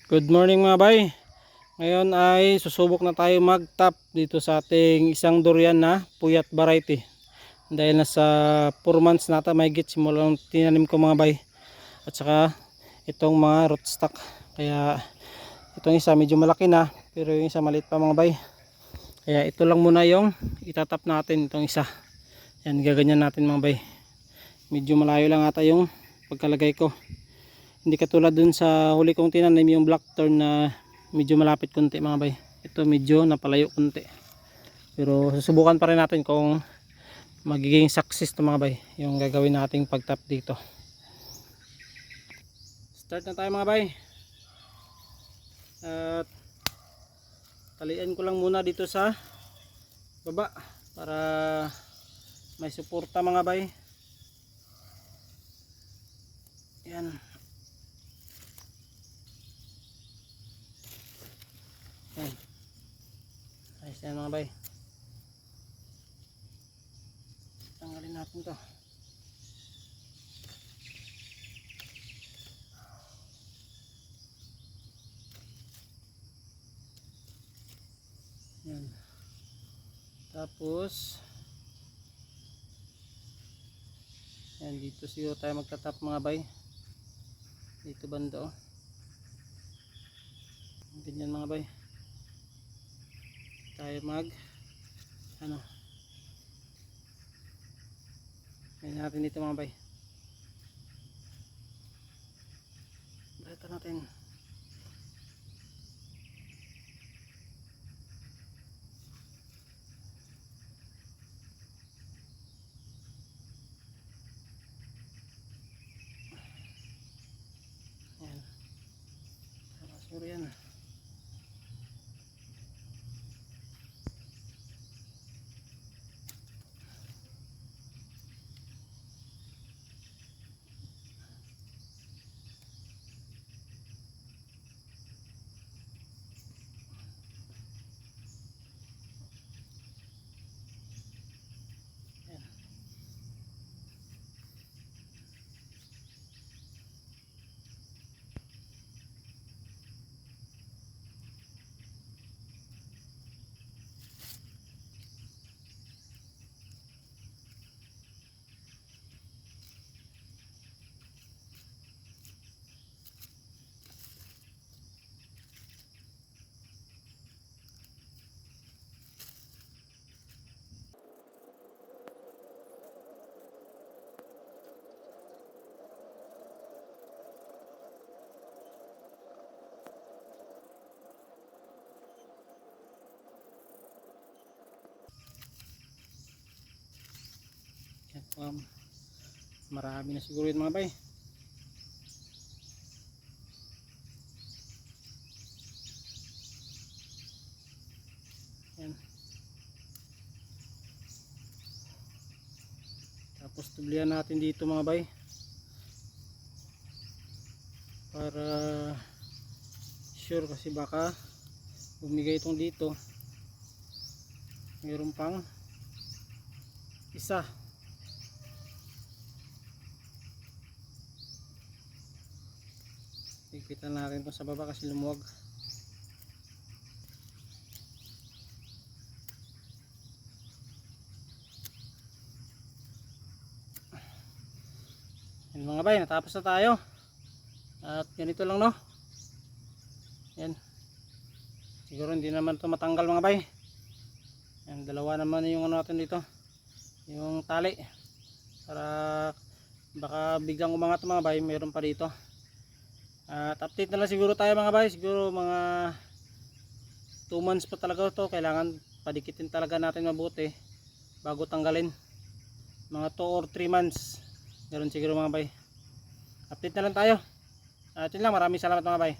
Good morning mga bay. Ngayon ay susubok na tayo mag-top dito sa ating isang durian na puyat variety. Dahil nasa 4 months na ata mahigit simula nung tinanim ko mga bay. At saka itong mga rootstock. Kaya itong isa medyo malaki na, pero yung isa maliit pa mga bay. Kaya ito lang muna yung itatap natin, itong isa. Yan, gaganyan natin mga bay. Medyo malayo lang ata yung pagkalagay ko. Hindi katulad dun sa huli kong tinanim yung blackthorn na medyo malapit konti mga bay. Ito medyo napalayo konti. Pero susubukan pa rin natin kung magiging success to mga bay yung gagawin nating pagtap dito. Start na tayo mga bay. At talian ko lang muna dito sa baba para may suporta mga bay. Yan. Yan. Ayos yan mga bay. Tanggalin natin to. Yan. Tapos yan, dito siguro tayo magtatap mga bay. Dito banda oh. Ganyan mga bay. Tayo mag ganyan natin dito mga bay. Balitan natin. Yan. Sorry yan. Marami na siguro yun mga bay. Yan. Tapos tublihan natin dito mga bay para sure, kasi baka bumigay itong dito, mayroon pang isa. Higpitan natin ito sa baba kasi lumuwag. Yan mga bay, natapos na tayo. At ganito lang no. Yan. Siguro hindi naman ito matanggal mga bay. Yan, dalawa naman yung ano natin dito, yung tali, para baka biglang umangat mga bay, mayroon pa dito. At update na lang siguro tayo mga bay. Siguro mga 2 months pa talaga ito. Kailangan padikitin talaga natin mabuti bago tanggalin. Mga 2 or 3 months ganoon siguro mga bay. Update na lang tayo. At yun lang, maraming salamat mga bay.